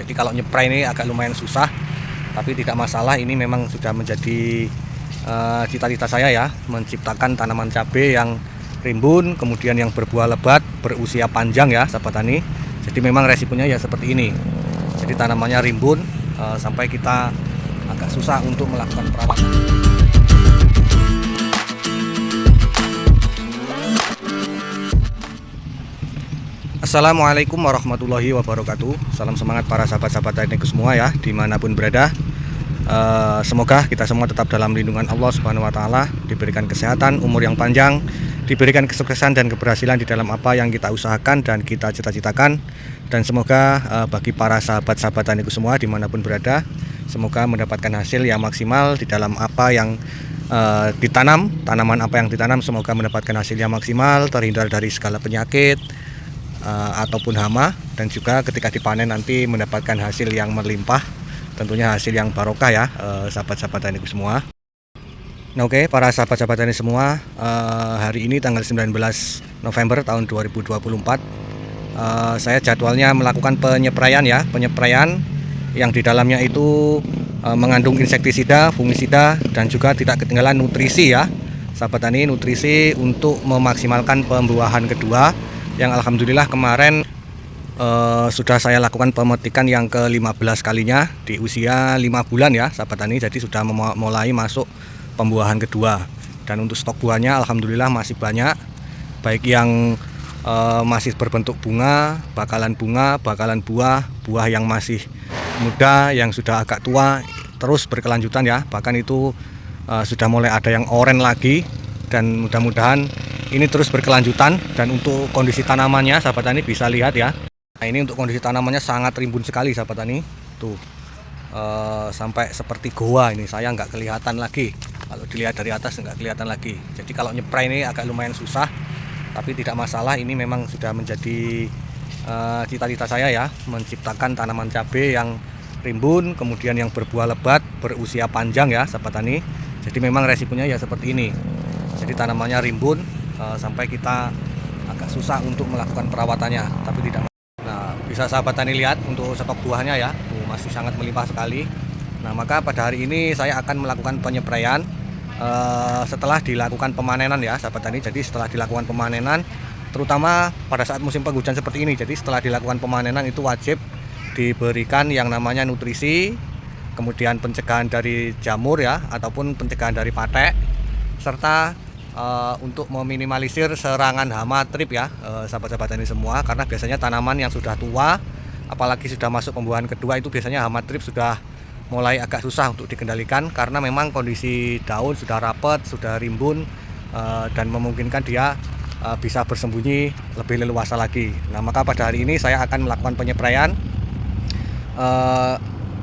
Jadi kalau nyepray ini agak lumayan susah, tapi tidak masalah. Ini memang sudah menjadi cita-cita saya ya, menciptakan tanaman cabai yang rimbun, kemudian yang berbuah lebat, berusia panjang ya sahabat tani. Jadi memang resikonya ya seperti ini. Jadi tanamannya rimbun sampai kita agak susah untuk melakukan perawatan. Assalamualaikum warahmatullahi wabarakatuh. Salam semangat para sahabat-sahabat teknikku semua ya, dimanapun berada. Semoga kita semua tetap dalam lindungan Allah Subhanahu wa Ta'ala, diberikan kesehatan, umur yang panjang, diberikan kesuksesan dan keberhasilan di dalam apa yang kita usahakan dan kita cita-citakan. Dan semoga bagi para sahabat-sahabat teknikku semua dimanapun berada, semoga mendapatkan hasil yang maksimal di dalam apa yang ditanam, tanaman apa yang ditanam, semoga mendapatkan hasil yang maksimal, terhindar dari segala penyakit ataupun hama, dan juga ketika dipanen nanti mendapatkan hasil yang melimpah, tentunya hasil yang barokah ya sahabat-sahabat teknikku semua. Nah oke, para sahabat-sahabat teknik semua, hari ini tanggal 19 November tahun 2024 saya jadwalnya melakukan penyepraian ya, penyepraian yang di dalamnya itu mengandung insektisida, fungisida, dan juga tidak ketinggalan nutrisi ya sahabat tani, nutrisi untuk memaksimalkan pembuahan kedua yang alhamdulillah kemarin sudah saya lakukan pemetikan yang ke-15 kalinya di usia 5 bulan ya sahabat tani. Jadi sudah mulai masuk pembuahan kedua, dan untuk stok buahnya alhamdulillah masih banyak, baik yang masih berbentuk bunga, bakalan buah, buah yang masih muda, yang sudah agak tua, terus berkelanjutan ya, bahkan itu sudah mulai ada yang oranye lagi, dan mudah-mudahan ini terus berkelanjutan. Dan untuk kondisi tanamannya sahabat tani bisa lihat ya. Nah ini untuk kondisi tanamannya sangat rimbun sekali sahabat tani. Tuh sampai seperti goa, ini saya nggak kelihatan lagi. Kalau dilihat dari atas nggak kelihatan lagi. Jadi kalau nyepray ini agak lumayan susah, tapi tidak masalah. Ini memang sudah menjadi cita-cita saya ya, menciptakan tanaman cabai yang rimbun, kemudian yang berbuah lebat, berusia panjang ya sahabat tani. Jadi memang resikonya ya seperti ini. Jadi tanamannya rimbun sampai kita agak susah untuk melakukan perawatannya, tapi tidak. Nah bisa sahabat tani lihat untuk stok buahnya ya, masih sangat melimpah sekali. Nah maka pada hari ini saya akan melakukan penyepraian setelah dilakukan pemanenan ya sahabat tani. Jadi setelah dilakukan pemanenan, terutama pada saat musim penghujan seperti ini, jadi setelah dilakukan pemanenan itu wajib diberikan yang namanya nutrisi, kemudian pencegahan dari jamur ya, ataupun pencegahan dari patek, serta untuk meminimalisir serangan hama trip ya sahabat-sahabat tani semua. Karena biasanya tanaman yang sudah tua, apalagi sudah masuk pembuahan kedua, itu biasanya hama trip sudah mulai agak susah untuk dikendalikan, karena memang kondisi daun sudah rapat, sudah rimbun, dan memungkinkan dia bisa bersembunyi lebih leluasa lagi. Nah maka pada hari ini saya akan melakukan penyepraian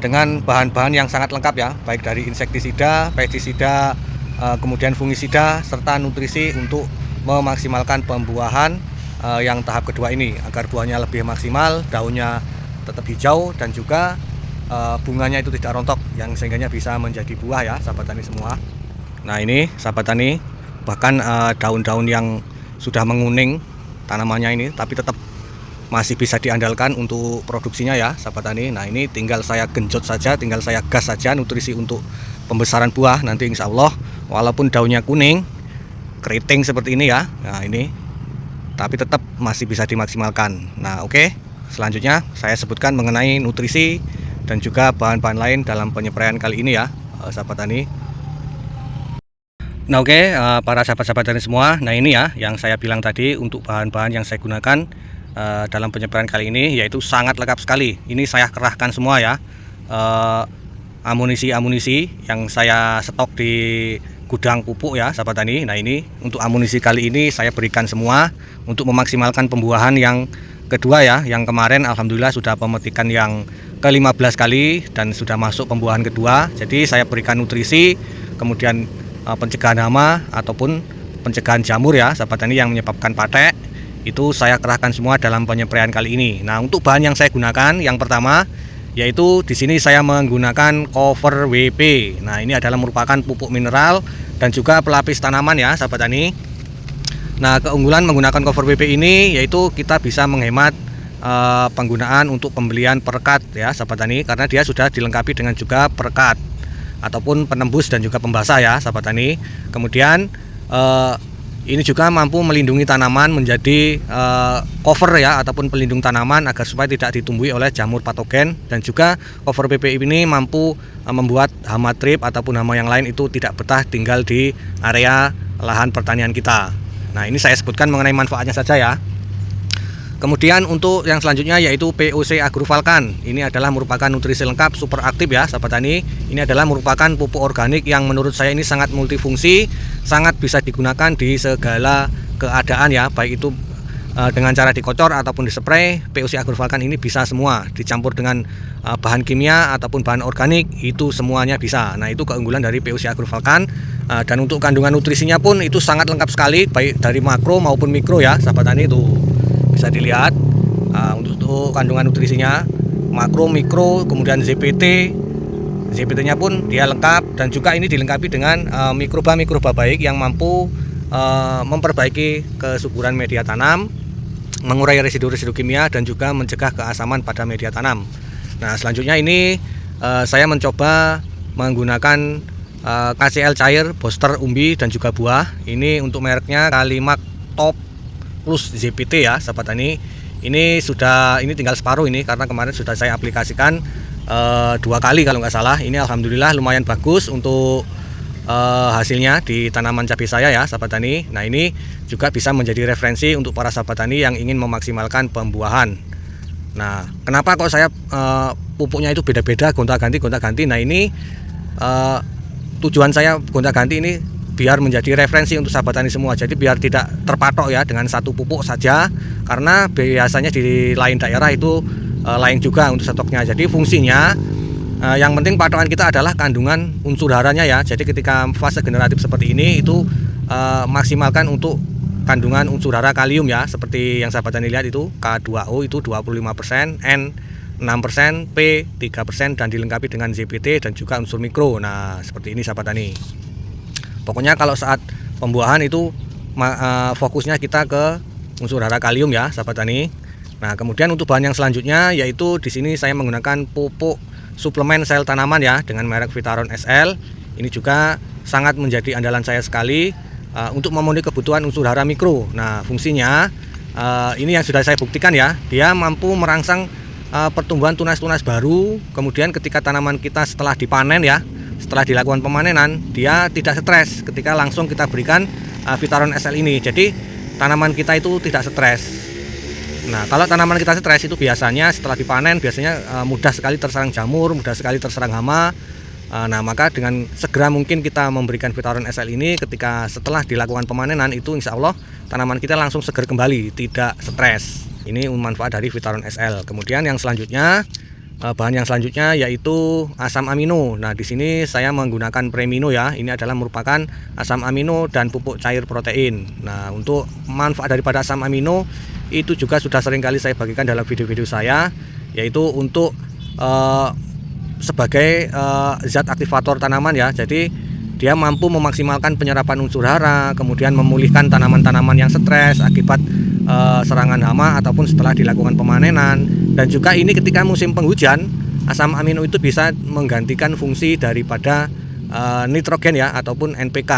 dengan bahan-bahan yang sangat lengkap ya, baik dari insektisida, pestisida, kemudian fungisida, serta nutrisi untuk memaksimalkan pembuahan yang tahap kedua ini, agar buahnya lebih maksimal, daunnya tetap hijau, dan juga bunganya itu tidak rontok, yang sehingganya bisa menjadi buah ya sahabat tani semua. Nah ini sahabat tani, bahkan daun-daun yang sudah menguning tanamannya ini, tapi tetap masih bisa diandalkan untuk produksinya ya sahabat tani. Nah ini tinggal saya genjot saja, tinggal saya gas saja nutrisi untuk pembesaran buah nanti insya Allah, walaupun daunnya kuning keriting seperti ini ya. Nah ini tapi tetap masih bisa dimaksimalkan. Nah oke, selanjutnya saya sebutkan mengenai nutrisi dan juga bahan-bahan lain dalam penyepraian kali ini ya sahabat tani. Nah oke, para sahabat-sahabat tani semua, nah ini ya yang saya bilang tadi untuk bahan-bahan yang saya gunakan dalam penyepraian kali ini, yaitu sangat lengkap sekali. Ini saya kerahkan semua ya, amunisi-amunisi yang saya stok di gudang pupuk ya sahabat tani. Nah ini untuk amunisi kali ini saya berikan semua untuk memaksimalkan pembuahan yang kedua ya. Yang kemarin alhamdulillah sudah pemetikan yang ke-15 kali dan sudah masuk pembuahan kedua. Jadi saya berikan nutrisi, kemudian pencegahan hama ataupun pencegahan jamur ya sahabat tani yang menyebabkan patek, itu saya kerahkan semua dalam penyepraian kali ini. Nah untuk bahan yang saya gunakan, yang pertama yaitu di sini saya menggunakan cover WP. Nah ini adalah merupakan pupuk mineral dan juga pelapis tanaman ya sahabat tani. Nah keunggulan menggunakan cover WP ini yaitu kita bisa menghemat penggunaan untuk pembelian perekat ya sahabat tani, karena dia sudah dilengkapi dengan juga perekat ataupun penembus dan juga pembasah ya sahabat tani. Kemudian ini juga mampu melindungi tanaman menjadi cover ya ataupun pelindung tanaman agar supaya tidak ditumbuhi oleh jamur patogen, dan juga cover PPI ini mampu membuat hama trip ataupun hama yang lain itu tidak betah tinggal di area lahan pertanian kita. Nah, ini saya sebutkan mengenai manfaatnya saja ya. Kemudian untuk yang selanjutnya yaitu POC Agrofalcon. Ini adalah merupakan nutrisi lengkap super aktif ya sahabat tani. Ini adalah merupakan pupuk organik yang menurut saya ini sangat multifungsi, sangat bisa digunakan di segala keadaan ya, baik itu dengan cara dikocor ataupun dispray. POC Agrofalcon ini bisa semua, dicampur dengan bahan kimia ataupun bahan organik, itu semuanya bisa. Nah, itu keunggulan dari POC Agrofalcon. Dan untuk kandungan nutrisinya pun itu sangat lengkap sekali, baik dari makro maupun mikro ya sahabat tani. Itu bisa dilihat untuk kandungan nutrisinya makro, mikro, kemudian ZPT nya pun dia lengkap, dan juga ini dilengkapi dengan mikroba baik yang mampu memperbaiki kesuburan media tanam, mengurai residu-residu kimia, dan juga mencegah keasaman pada media tanam. Nah, selanjutnya ini saya mencoba menggunakan KCL cair booster umbi dan juga buah. Ini untuk mereknya Kalimak Top Plus ZPT ya sahabat tani. Ini tinggal separuh ini, karena kemarin sudah saya aplikasikan 2 kali kalau nggak salah. Ini alhamdulillah lumayan bagus untuk hasilnya di tanaman cabai saya ya sahabat tani. Nah, ini juga bisa menjadi referensi untuk para sahabat tani yang ingin memaksimalkan pembuahan. Nah, kenapa kok saya pupuknya itu beda-beda, gonta-ganti. Nah, ini tujuan saya gonta-ganti ini biar menjadi referensi untuk sahabat tani semua. Jadi biar tidak terpatok ya dengan satu pupuk saja, karena biasanya di lain daerah itu lain juga untuk stoknya. Jadi fungsinya yang penting patokan kita adalah kandungan unsur haranya ya. Jadi ketika fase generatif seperti ini itu maksimalkan untuk kandungan unsur hara kalium ya, seperti yang sahabat tani lihat itu K2O itu 25%, N 6%, P 3%, dan dilengkapi dengan ZPT dan juga unsur mikro. Nah, seperti ini sahabat tani. Pokoknya kalau saat pembuahan itu fokusnya kita ke unsur hara kalium ya sahabat tani. Nah, kemudian untuk bahan yang selanjutnya yaitu di sini saya menggunakan pupuk suplemen sel tanaman ya dengan merek Vitaron SL. Ini juga sangat menjadi andalan saya sekali untuk memenuhi kebutuhan unsur hara mikro. Nah, fungsinya ini yang sudah saya buktikan ya, dia mampu merangsang pertumbuhan tunas-tunas baru. Kemudian ketika tanaman kita setelah dipanen ya, setelah dilakukan pemanenan, dia tidak stres ketika langsung kita berikan Vitaron SL ini. Jadi tanaman kita itu tidak stres. Nah, kalau tanaman kita stres itu biasanya setelah dipanen biasanya mudah sekali terserang jamur, mudah sekali terserang hama. Nah, maka dengan segera mungkin kita memberikan Vitaron SL ini ketika setelah dilakukan pemanenan, itu insya Allah tanaman kita langsung seger kembali, tidak stres. Ini manfaat dari Vitaron SL. Kemudian yang selanjutnya, bahan yang selanjutnya yaitu asam amino. Nah, di sini saya menggunakan Premino ya. Ini adalah merupakan asam amino dan pupuk cair protein. Nah, untuk manfaat daripada asam amino itu juga sudah sering kali saya bagikan dalam video-video saya, yaitu untuk sebagai zat aktivator tanaman ya. Jadi dia mampu memaksimalkan penyerapan unsur hara, kemudian memulihkan tanaman-tanaman yang stres akibat serangan hama ataupun setelah dilakukan pemanenan. Dan juga ini ketika musim penghujan, asam amino itu bisa menggantikan fungsi daripada nitrogen ya ataupun NPK.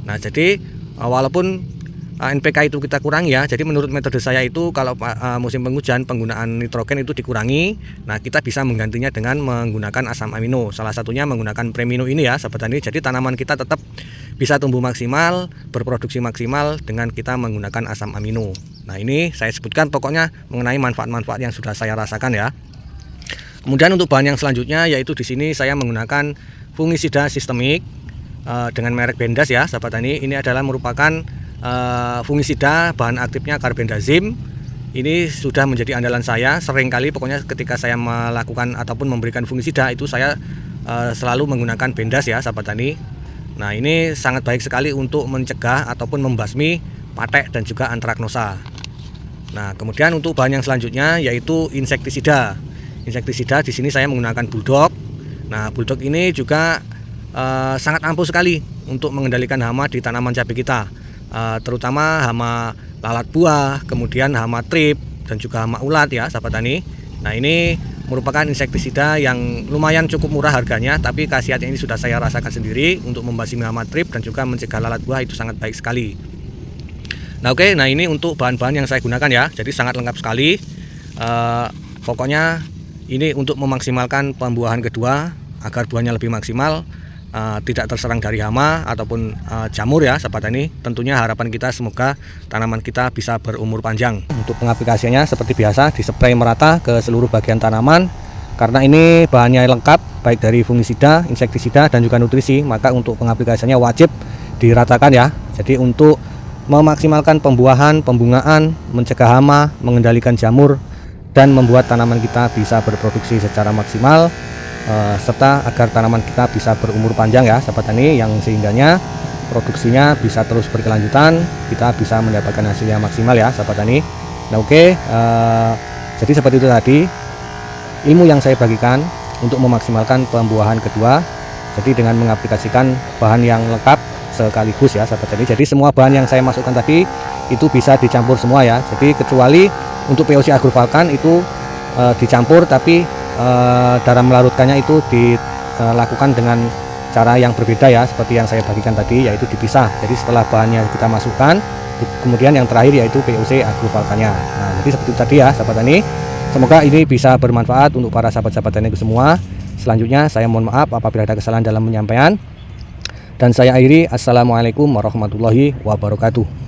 Nah, jadi walaupun NPK itu kita kurangi ya, jadi menurut metode saya itu kalau musim penghujan penggunaan nitrogen itu dikurangi. Nah, kita bisa menggantinya dengan menggunakan asam amino. Salah satunya menggunakan Premino ini ya sahabat tani. Jadi tanaman kita tetap bisa tumbuh maksimal, berproduksi maksimal dengan kita menggunakan asam amino. Nah, ini saya sebutkan pokoknya mengenai manfaat-manfaat yang sudah saya rasakan ya. Kemudian untuk bahan yang selanjutnya yaitu di sini saya menggunakan fungisida sistemik dengan merek Bendas ya sahabat tani. Ini adalah merupakan fungisida bahan aktifnya karbendazim. Ini sudah menjadi andalan saya seringkali, pokoknya ketika saya melakukan ataupun memberikan fungisida itu saya selalu menggunakan Bendas ya sahabat tani. Nah, ini sangat baik sekali untuk mencegah ataupun membasmi patek dan juga antraknosa. Nah, kemudian untuk bahan yang selanjutnya yaitu insektisida. Insektisida di sini saya menggunakan Bulldog. Nah, Bulldog ini juga sangat ampuh sekali untuk mengendalikan hama di tanaman cabai kita, terutama hama lalat buah, kemudian hama trip, dan juga hama ulat ya sahabat tani. Nah, ini merupakan insektisida yang lumayan cukup murah harganya, tapi khasiatnya ini sudah saya rasakan sendiri untuk membasmi hama trip dan juga mencegah lalat buah, itu sangat baik sekali. Nah oke, nah ini untuk bahan-bahan yang saya gunakan ya, jadi sangat lengkap sekali. Pokoknya ini untuk memaksimalkan pembuahan kedua agar buahnya lebih maksimal, tidak terserang dari hama ataupun jamur ya sahabat tani. Tentunya harapan kita semoga tanaman kita bisa berumur panjang. Untuk pengaplikasiannya seperti biasa, dispray merata ke seluruh bagian tanaman. Karena ini bahannya lengkap, baik dari fungisida, insektisida dan juga nutrisi, maka untuk pengaplikasiannya wajib diratakan ya. Jadi untuk memaksimalkan pembuahan, pembungaan, mencegah hama, mengendalikan jamur, dan membuat tanaman kita bisa berproduksi secara maksimal, serta agar tanaman kita bisa berumur panjang ya sahabat tani, yang sehingganya produksinya bisa terus berkelanjutan, kita bisa mendapatkan hasilnya maksimal ya sahabat tani. Nah oke, jadi seperti itu tadi ilmu yang saya bagikan untuk memaksimalkan pembuahan kedua. Jadi dengan mengaplikasikan bahan yang lengkap sekaligus ya sahabat tani. Jadi semua bahan yang saya masukkan tadi itu bisa dicampur semua ya. Jadi kecuali untuk POC Agrofalcon itu dicampur, tapi cara melarutkannya itu dilakukan dengan cara yang berbeda ya, seperti yang saya bagikan tadi, yaitu dipisah. Jadi setelah bahannya kita masukkan, kemudian yang terakhir yaitu POC Agrofalconnya. Nah, jadi seperti itu tadi ya sahabat tani. Semoga ini bisa bermanfaat untuk para sahabat-sahabat tani semua. Selanjutnya saya mohon maaf apabila ada kesalahan dalam penyampaian. Dan saya akhiri, assalamualaikum warahmatullahi wabarakatuh.